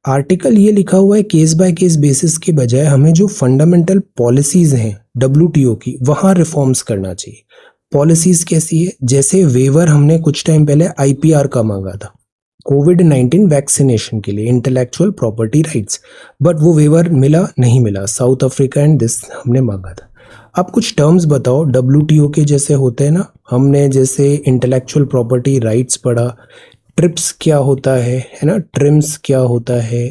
आर्टिकल ये लिखा हुआ है केस बाय केस बेसिस के बजाय हमें जो फंडामेंटल पॉलिसीज हैं डब्ल्यूटीओ की, वहाँ रिफॉर्म्स करना चाहिए। पॉलिसीज कैसी है? जैसे वेवर हमने कुछ टाइम पहले आईपीआर का मांगा था कोविड-19 वैक्सीनेशन के लिए, इंटेलेक्चुअल प्रॉपर्टी राइट्स, बट वो वेवर मिला नहीं मिला, साउथ अफ्रीका एंड दिस हमने मांगा था। अब कुछ टर्म्स बताओ डब्ल्यूटीओ के जैसे होते हैं ना, हमने जैसे इंटेलेक्चुअल प्रॉपर्टी राइट्स पढ़ा, ट्रिप्स क्या होता है ना, ट्रिम्स क्या होता है।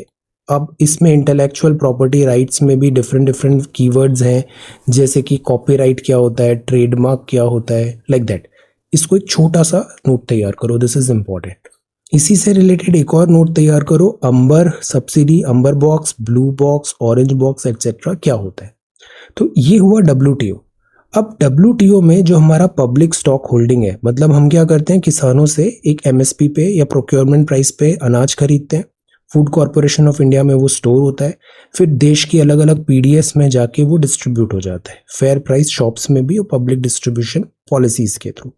अब इसमें इंटेलेक्चुअल प्रॉपर्टी राइट्स में भी डिफरेंट कीवर्ड्स हैं, जैसे कि कॉपीराइट क्या होता है, ट्रेडमार्क क्या होता है, लाइक दैट। इसको एक छोटा सा नोट तैयार करो, दिस इज इम्पॉर्टेंट। इसी से रिलेटेड एक और नोट तैयार करो, amber subsidy, amber box, blue box, orange box etcetera क्या होता है। तो ये हुआ डब्ल्यूटीओ। अब डब्ल्यूटीओ में जो हमारा पब्लिक स्टॉक होल्डिंग है, मतलब हम क्या करते हैं, किसानों से एक एमएसपी पे या प्रोक्योरमेंट प्राइस पे अनाज खरीदते हैं, फूड कॉरपोरेशन ऑफ इंडिया में वो स्टोर होता है, फिर देश की अलग अलग पीडीएस में जाके वो डिस्ट्रीब्यूट हो जाता है, फेयर प्राइस शॉप्स में भी और पब्लिक डिस्ट्रीब्यूशन पॉलिसीज के थ्रू।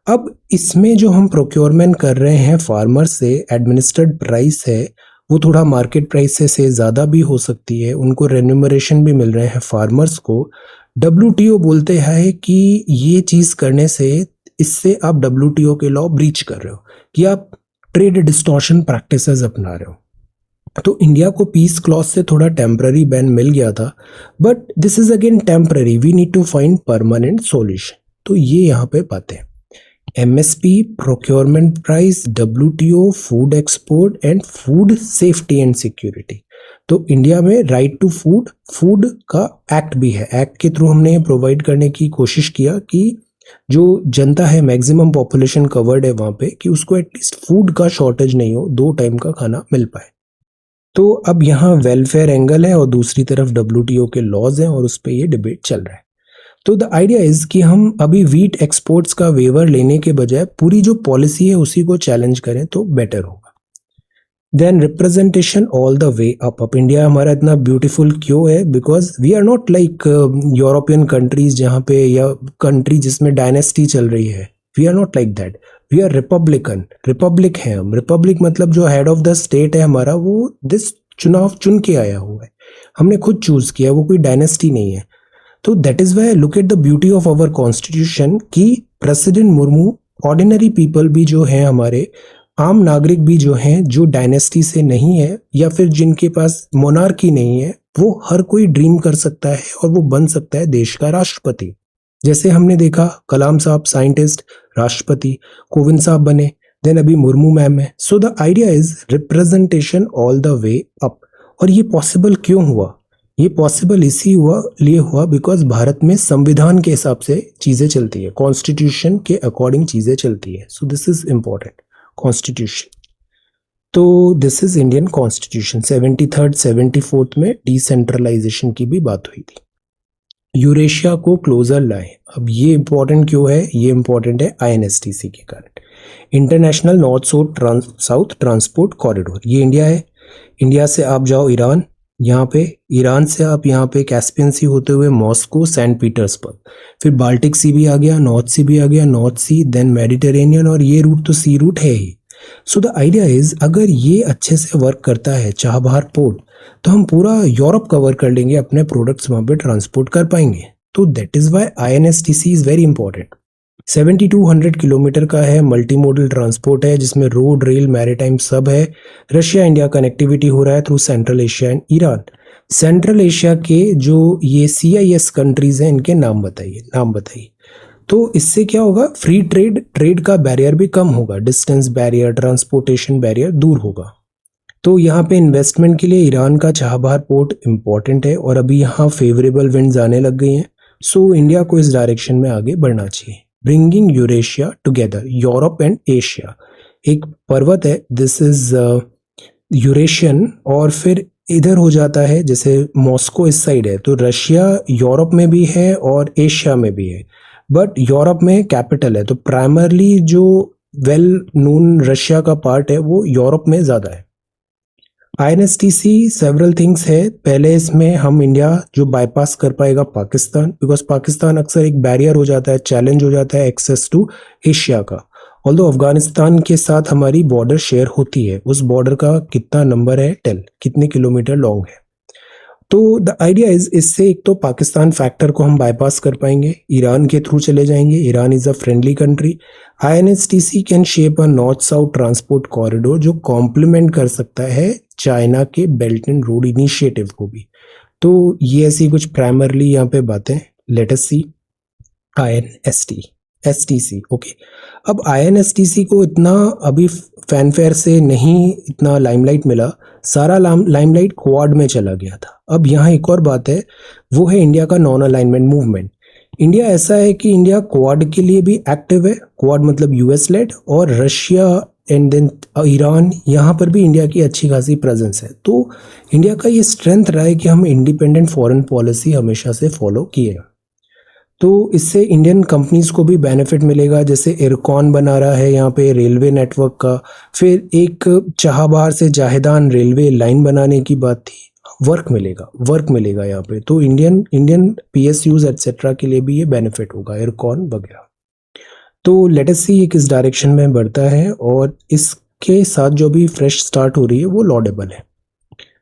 अब इसमें जो हम प्रोक्योरमेंट कर रहे हैं फार्मर से, एडमिनिस्ट्रेड प्राइस है, वो थोड़ा मार्केट प्राइस से ज़्यादा भी हो सकती है, उनको रेन्यूमरेशन भी मिल रहे हैं फार्मर्स को। डब्ल्यूटीओ बोलते हैं कि ये चीज़ करने से, इससे आप डब्ल्यूटीओ के लॉ ब्रीच कर रहे हो, कि आप ट्रेड डिस्टॉर्शन प्रैक्टिसेस अपना रहे हो। तो इंडिया को पीस क्लॉज से थोड़ा टेम्पररी बैन मिल गया था, but this is again temporary, we need to find permanent solution. तो ये यहाँ पे बातें, MSP, procurement price, WTO, food export and food safety and security. तो इंडिया में राइट टू फूड का एक्ट भी है, एक्ट के थ्रू हमने प्रोवाइड करने की कोशिश किया कि जो जनता है, मैक्सिमम पॉपुलेशन कवर्ड है वहाँ पे, कि उसको एटलीस्ट फूड का शॉर्टेज नहीं हो, 2 टाइम का खाना मिल पाए। तो अब यहाँ वेलफेयर एंगल है और दूसरी तरफ डब्ल्यूटीओ के लॉज हैं और उस पर ये डिबेट चल रहा है। तो द आइडिया इज कि हम अभी वीट एक्सपोर्ट्स का वेवर लेने के बजाय पूरी जो पॉलिसी है उसी को चैलेंज करें तो बेटर होगा। Then representation all the way up India हमारा इतना ब्यूटीफुल क्यों है? Because we are not like European countries जहाँ पे, या कंट्री जिसमें डायनेस्टी चल रही है, we are not like that, we are republic है हम। रिपब्लिक मतलब जो हेड ऑफ द स्टेट है हमारा, वो चुनाव चुन के आया हुआ है, हमने खुद चूज किया, वो कोई डायनेस्टी नहीं है। तो that is why look at the beauty of our constitution कि प्रेसिडेंट मुर्मू, ऑर्डिनरी पीपल भी जो है हमारे, आम नागरिक भी जो हैं, जो डायनेस्टी से नहीं है या फिर जिनके पास मोनार्की नहीं है, वो हर कोई ड्रीम कर सकता है और वो बन सकता है देश का राष्ट्रपति। जैसे हमने देखा कलाम साहब साइंटिस्ट, राष्ट्रपति, कोविंद साहब बने, देन अभी मुर्मू मैम है। सो the idea is representation all the way up. और ये पॉसिबल क्यों हुआ? ये पॉसिबल लिए हुआ बिकॉज भारत में संविधान के हिसाब से चीज़ें चलती है, कॉन्स्टिट्यूशन के अकॉर्डिंग चीज़ें चलती है। So this is important, constitution. तो this is Indian constitution 73rd 74th में डिसेंट्रलाइजेशन की भी बात हुई थी। यूरेशिया को क्लोजर लाए। अब ये इंपॉर्टेंट क्यों है? ये इंपॉर्टेंट है आईएनएसटीसी के कारण, international north south transport corridor. ये इंडिया है, इंडिया से आप जाओ ईरान, यहाँ पे ईरान से आप यहाँ पे कैस्पियन सी होते हुए मॉस्को, सेंट पीटर्सबर्ग, फिर बाल्टिक सी भी आ गया, नॉर्थ सी भी आ गया, नॉर्थ सी देन मेडिटेरेनियन, और ये रूट तो सी रूट है ही। सो द आइडिया इज अगर ये अच्छे से वर्क करता है चाबहार पोर्ट, तो हम पूरा यूरोप कवर कर लेंगे, अपने प्रोडक्ट्स वहां पे ट्रांसपोर्ट कर पाएंगे। तो that is why INSTC is very important. 7200 kilometre का है, मल्टी मोडल ट्रांसपोर्ट है, जिसमें रोड, रेल, मैरीटाइम सब है। रशिया इंडिया कनेक्टिविटी हो रहा है through central Asia and Iran. Central Asia के जो ये CIS कंट्रीज हैं, इनके नाम बताइए। तो इससे क्या होगा? फ्री ट्रेड का बैरियर भी कम होगा, डिस्टेंस बैरियर, ट्रांसपोर्टेशन बैरियर दूर होगा। तो यहाँ पे इन्वेस्टमेंट के लिए ईरान का चाबहार पोर्ट इंपॉर्टेंट है, और अभी यहाँ फेवरेबल विंड्स आने लग गई हैं। सो इंडिया को इस डायरेक्शन में आगे बढ़ना चाहिए। Bringing Eurasia together, Europe and Asia. एक पर्वत है, दिस इज यूरेशियन, और फिर इधर हो जाता है, जैसे मॉस्को इस साइड है, तो रशिया यूरोप में भी है और एशिया में भी है, बट यूरोप में कैपिटल है, तो प्राइमरली जो वेल नोन रशिया का पार्ट है वो यूरोप में ज़्यादा है। आईएनएसटीसी सेवरल थिंग्स है। पहले इसमें हम इंडिया जो बाईपास कर पाएगा पाकिस्तान, बिकॉज पाकिस्तान अक्सर एक बैरियर हो जाता है, चैलेंज हो जाता है एक्सेस टू एशिया का। ऑल्दो अफगानिस्तान के साथ हमारी बॉर्डर शेयर होती है, उस बॉर्डर का कितना नंबर है, टेल कितने किलोमीटर लॉन्ग है। तो द आइडिया इज इससे एक तो पाकिस्तान फैक्टर को हम बाईपास कर पाएंगे, ईरान के थ्रू चले जाएंगे, Iran is a friendly country. INSTC can shape a north south transport corridor जो कॉम्प्लीमेंट कर सकता है चाइना के बेल्ट एंड रोड इनिशिएटिव को भी। तो ये ऐसी कुछ प्राइमरली यहाँ पे बातें। लेट अस सी एसटीसी। ओके, अब आईएनएसटीसी को इतना अभी फैनफेयर से नहीं इतना लाइमलाइट मिला, सारा लाइमलाइट क्वाड में चला गया था। अब यहाँ एक और बात है, वो है इंडिया का नॉन अलाइनमेंट मूवमेंट। इंडिया ऐसा है कि इंडिया क्वाड के लिए भी एक्टिव है, क्वाड मतलब यूएस लेड, और रशिया एंड देन ईरान, यहाँ पर भी इंडिया की अच्छी खासी प्रेजेंस है। तो इंडिया का ये स्ट्रेंथ रहा है कि हम इंडिपेंडेंट फॉरेन पॉलिसी हमेशा से फॉलो किए। तो इससे इंडियन कंपनीज को भी बेनिफिट मिलेगा, जैसे इरकॉन बना रहा है यहाँ पे रेलवे नेटवर्क का, फिर एक चाहबार से जाहेदान रेलवे लाइन बनाने की बात थी, वर्क मिलेगा यहाँ पे। तो इंडियन PSUs एटसेट्रा के लिए भी ये बेनिफिट होगा, इरकॉन वगैरह। तो लेट अस सी ये किस डायरेक्शन में बढ़ता है, और इसके साथ जो भी फ्रेश स्टार्ट हो रही है वो लॉडेबल है।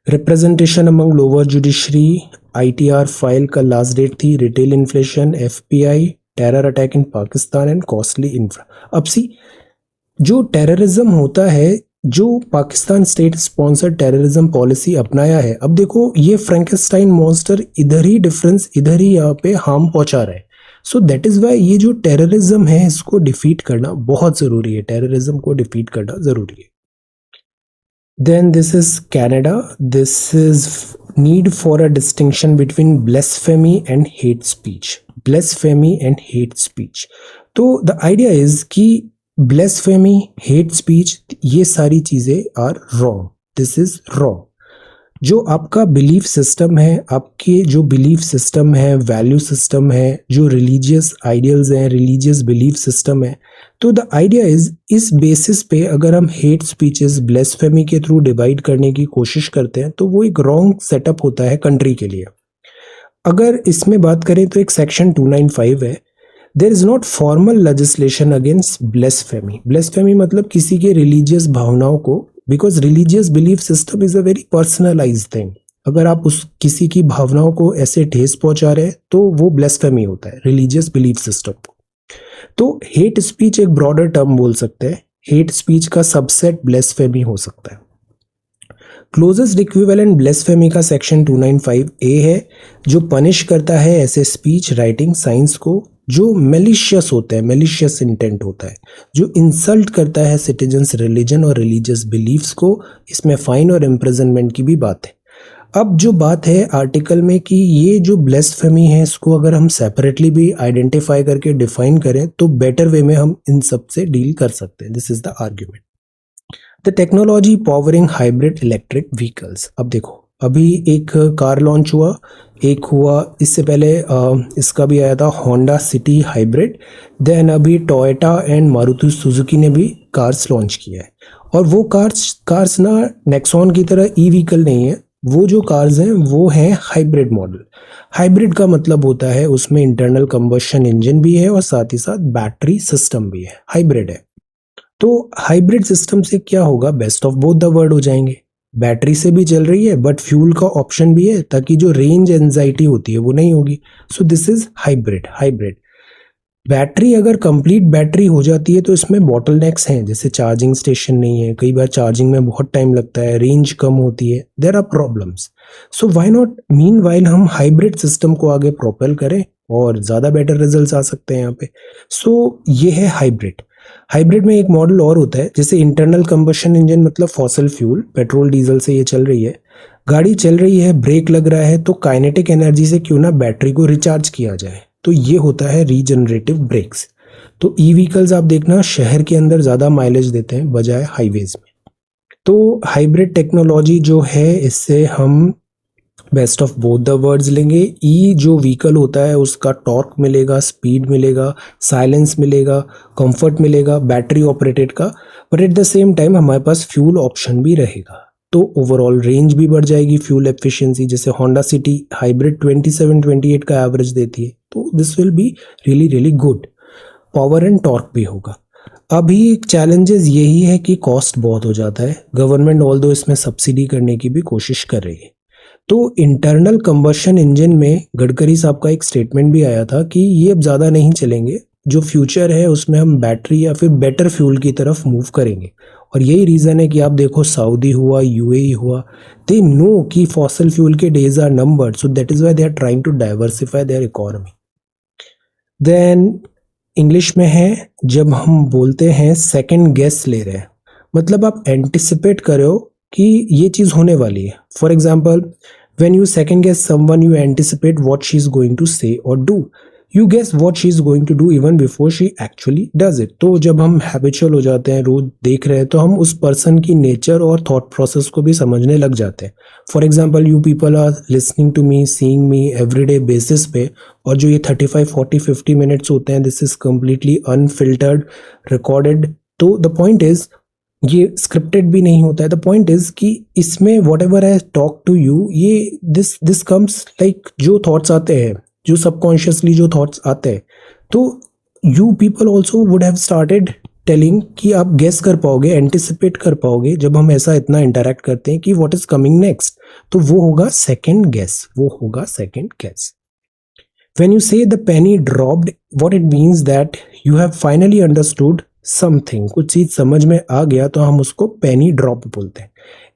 Representation among lower judiciary, ITR file का लास्ट डेट थी, retail inflation, FPI, terror attack in Pakistan and costly infra. अब सी जो टेररिज्म होता है, जो Pakistan state sponsored terrorism policy अपनाया है, अब देखो ये फ्रैंकेस्टाइन मॉन्स्टर इधर ही डिफरेंस, इधर ही यहाँ पे हार्म पहुंचा रहा है। सो दैट इज वाई ये जो टेररिज्म है इसको डिफीट करना बहुत जरूरी है, टेररिज्म को डिफीट करना जरूरी है। Then this is Canada. This is need for a distinction between blasphemy and hate speech. Blasphemy and hate speech. तो the idea is कि blasphemy, hate speech, ये सारी चीजें are wrong. This is wrong. जो आपका बिलीफ सिस्टम है, आपके जो बिलीफ सिस्टम है, वैल्यू सिस्टम है, जो रिलीजियस आइडियल्स हैं, रिलीजियस बिलीफ सिस्टम है, तो द आइडिया इज इस बेसिस पे अगर हम हेट स्पीचेस ब्लेस्फेमी के थ्रू डिवाइड करने की कोशिश करते हैं तो वो एक रॉन्ग सेटअप होता है कंट्री के लिए। अगर इसमें बात करें तो एक सेक्शन 295 है, there is not formal legislation against blasphemy. Blasphemy मतलब किसी के रिलीजियस भावनाओं को, because religious belief system is a very personalized thing. अगर आप उस किसी की भावनाओं को ऐसे ठेस पहुंचा रहे हैं तो वो ब्लेस्फेमी होता है, रिलीजियस बिलीफ सिस्टम को। तो हेट स्पीच एक ब्रॉडर टर्म बोल सकते हैं, हेट स्पीच का सबसेट ब्लेस्फेमी हो सकता है। क्लोजेस्ट इक्विवेलेंट ब्लेस्फेमी का सेक्शन 295A है, जो पनिश करता है ऐसे स्पीच, राइटिंग, साइंस को जो मेलिशियस होता है, मेलिशियस इंटेंट होता है, जो इंसल्ट करता है सिटीजन्स रिलीजन और रिलीजियस बिलीफ्स को। इसमें फाइन और इम्प्रिजनमेंट की भी बात है। अब जो बात है आर्टिकल में कि ये जो ब्लेस्फेमी है इसको अगर हम सेपरेटली भी आइडेंटिफाई करके डिफाइन करें तो बेटर वे में हम इन सब से डील कर सकते हैं। This is the argument. The technology powering hybrid electric vehicles. अब देखो, अभी एक कार लॉन्च हुआ, एक हुआ इससे पहले इसका भी आया था होंडा सिटी हाइब्रिड। देन अभी टोयोटा एंड मारुति सुजुकी ने भी कार्स लॉन्च किया है। और वो कार्स ना नेक्सॉन की तरह ई व्हीकल नहीं है, वो जो कार्स हैं वो हैं हाइब्रिड मॉडल। हाइब्रिड का मतलब होता है उसमें इंटरनल कंबशन इंजन भी है और साथ ही साथ बैटरी सिस्टम भी है, हाइब्रिड है। तो हाइब्रिड सिस्टम से क्या होगा, best of both the world हो जाएंगे। बैटरी से भी चल रही है बट फ्यूल का ऑप्शन भी है, ताकि जो रेंज एंजाइटी होती है वो नहीं होगी। सो दिस इज हाइब्रिड। बैटरी अगर कंप्लीट बैटरी हो जाती है तो इसमें बॉटलनेक्स हैं, जैसे चार्जिंग स्टेशन नहीं है, कई बार चार्जिंग में बहुत टाइम लगता है, रेंज कम होती है, there are problems. So why not meanwhile हम हाइब्रिड सिस्टम को आगे प्रोपेल करें और ज़्यादा बेटर रिजल्ट्स आ सकते हैं यहाँ पे। सो ये है हाइब्रिड। हाइब्रिड में एक मॉडल और होता है, जैसे इंटरनल कंबशन इंजन मतलब फॉसल फ्यूल, पेट्रोल डीजल से ये चल रही है, गाड़ी चल रही है, ब्रेक लग रहा है, तो काइनेटिक एनर्जी से क्यों ना बैटरी को रिचार्ज किया जाए, तो ये होता है रीजनरेटिव ब्रेक्स। तो ई व्हीकल्स आप देखना शहर के अंदर ज़्यादा माइलेज देते हैं बजाय हाईवेज में। तो हाइब्रिड टेक्नोलॉजी जो है, इससे हम best of both the worlds लेंगे। ई जो व्हीकल होता है उसका टॉर्क मिलेगा, स्पीड मिलेगा, साइलेंस मिलेगा, कंफर्ट मिलेगा बैटरी ऑपरेटेड का, but at the same time हमारे पास फ्यूल ऑप्शन भी रहेगा। तो ओवरऑल रेंज भी बढ़ जाएगी, फ्यूल एफिशिएंसी, जैसे होंडा सिटी हाइब्रिड 27-28 का एवरेज देती है, तो this will be really really good. Power and torque भी होगा। अभी चैलेंजेस यही है कि कॉस्ट बहुत हो जाता है। गवर्नमेंट ऑल दो इसमें सब्सिडी करने की भी कोशिश कर रही है। तो इंटरनल कंबशन इंजन में गडकरी साहब का एक स्टेटमेंट भी आया था कि ये अब ज़्यादा नहीं चलेंगे, जो फ्यूचर है उसमें हम बैटरी या फिर बेटर फ्यूल की तरफ मूव करेंगे। और यही रीज़न है कि आप देखो सऊदी हुआ, यूएई हुआ, दे नो कि फॉसल फ्यूल के days are numbered, so that is why they are trying to diversify their economy. Then English में है, जब हम बोलते हैं सेकंड गेस ले रहे हैं, मतलब आप एंटिसिपेट करो कि ये चीज़ होने वाली है। For example, when you second guess someone, you anticipate what she's going to say or do. You guess what she's going to do even before she actually does it. तो जब हम हैबिचुअल हो जाते हैं, रोज देख रहे हैं, तो हम उस पर्सन की नेचर और थॉट प्रोसेस को भी समझने लग जाते हैं। For example, you people are listening to me, seeing me everyday basis पे, और जो ये 35, 40, 50 मिनट्स होते हैं, this is completely unfiltered, recorded. तो द पॉइंट इज, ये स्क्रिप्टेड भी नहीं होता है। द पॉइंट इज कि इसमें whatever I talk to you, ये दिस कम्स लाइक जो थॉट्स आते हैं, जो सबकॉन्शियसली जो थॉट्स आते हैं, तो you people also would have started telling कि आप गेस कर पाओगे, एंटिसिपेट कर पाओगे जब हम ऐसा इतना इंटरेक्ट करते हैं कि व्हाट इज कमिंग नेक्स्ट। तो वो होगा सेकेंड गेस, वो होगा second guess. When you say the penny dropped, what it means that you have finally understood something, कुछ चीज समझ में आ गया तो हम उसको पेनी ड्रॉप बोलते हैं।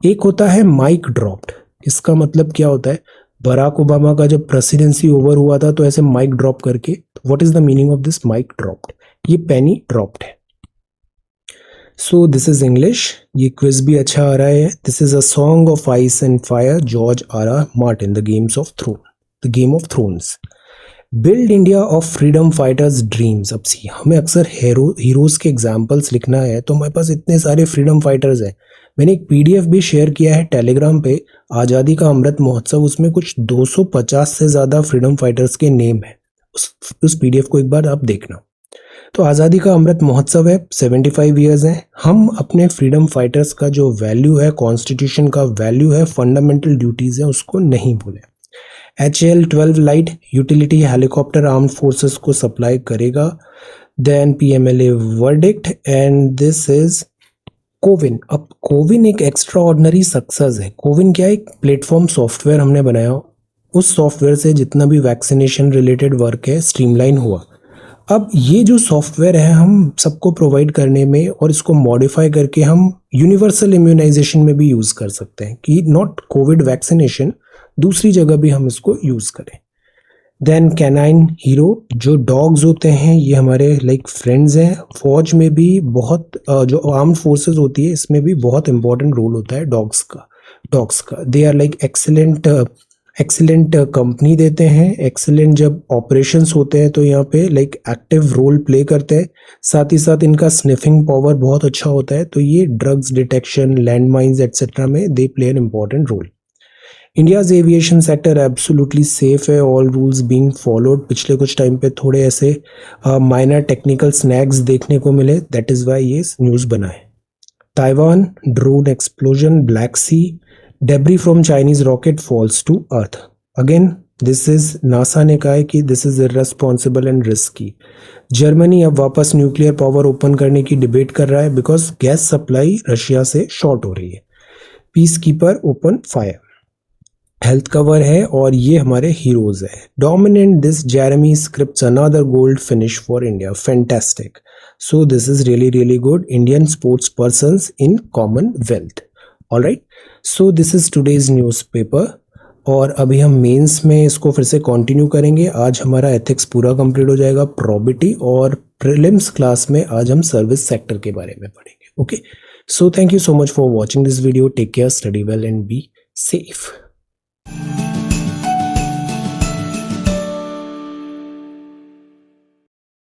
एक होता है माइक ड्रॉप्ड। इसका मतलब क्या होता है, बराक ओबामा का जब प्रेसिडेंसी ओवर हुआ था तो ऐसे माइक ड्रॉप करके, what is the meaning of this mic dropped, ये पेनी ड्रॉप्ड है। सो दिस इज इंग्लिश, ये क्विज भी अच्छा आ रहा है। This is a song of ice and fire, George R Martin, the game of thrones. Build India of freedom fighters dreams. अब see, हमें अक्सर हीरोज के एग्जाम्पल्स लिखना है, तो हमारे पास इतने सारे फ्रीडम फाइटर्स हैं। मैंने एक पीडीएफ भी शेयर किया है टेलीग्राम पे, आज़ादी का अमृत महोत्सव, उसमें कुछ 250 से ज़्यादा फ्रीडम फाइटर्स के नेम है। उस पीडीएफ को एक बार आप देखना। तो आज़ादी का अमृत महोत्सव है, 75 ईयर्स हैं। हम अपने फ्रीडम फाइटर्स का जो वैल्यू है, कॉन्स्टिट्यूशन का वैल्यू है, फंडामेंटल ड्यूटीज़ है, उसको नहीं भूलें। HAL-12 light utility helicopter armed forces को सप्लाई करेगा। Then PMLA verdict, and this is CoWIN. अब कोविन एक एक्स्ट्रा ऑर्डिनरी सक्सेस है। कोविन क्या है, एक प्लेटफॉर्म सॉफ्टवेयर हमने बनाया, उस सॉफ्टवेयर से जितना भी वैक्सीनेशन रिलेटेड वर्क है स्ट्रीमलाइन हुआ। अब ये जो सॉफ्टवेयर है हम सबको प्रोवाइड करने में, और इसको मॉडिफाई करके हम यूनिवर्सल इम्यूनाइजेशन में भी यूज़ कर सकते हैं, कि नॉट कोविड वैक्सीनेशन, दूसरी जगह भी हम इसको यूज़ करें। देन कैनाइन हीरो, जो डॉग्स होते हैं ये हमारे लाइक फ्रेंड्स हैं। फौज में भी बहुत जो आर्म्ड फोर्सेस होती है इसमें भी बहुत इंपॉर्टेंट रोल होता है डॉग्स का। They are like excellent excellent company देते हैं, एक्सीलेंट जब ऑपरेशंस होते हैं तो यहाँ पे लाइक एक्टिव रोल प्ले करते हैं, साथ ही साथ इनका स्निफिंग पावर बहुत अच्छा होता है, तो ये drugs detection, land mines etcetera में they play an important role. India's aviation sector absolutely safe है, ऑल रूल्स बीइंग फॉलोड। पिछले कुछ टाइम पे थोड़े ऐसे माइनर टेक्निकल स्नैक्स देखने को मिले, दैट इज़ वाई ये न्यूज़ बना है। Taiwan drone explosion, Black Sea, debris from Chinese rocket falls to earth. Again this is NASA ने कहा है कि this is irresponsible and risky. Germany अब वापस न्यूक्लियर पावर ओपन करने की डिबेट कर रहा है बिकॉज गैस सप्लाई रशिया से शॉर्ट हो रही है। Piece keeper open fire. Health cover है और ये हमारे हीरोज है। Dominant this Jeremy scripts another gold finish for India, fantastic. So this is really good. Indian sports persons in Commonwealth. Alright, so this is today's newspaper और अभी हम mains में इसको फिर से कंटिन्यू करेंगे। आज हमारा एथिक्स पूरा कंप्लीट हो जाएगा, प्रोबिटी, और प्रीलिम्स क्लास में आज हम सर्विस सेक्टर के बारे में पढ़ेंगे। Okay, so thank you so much for watching this video. Take care, study well and be safe.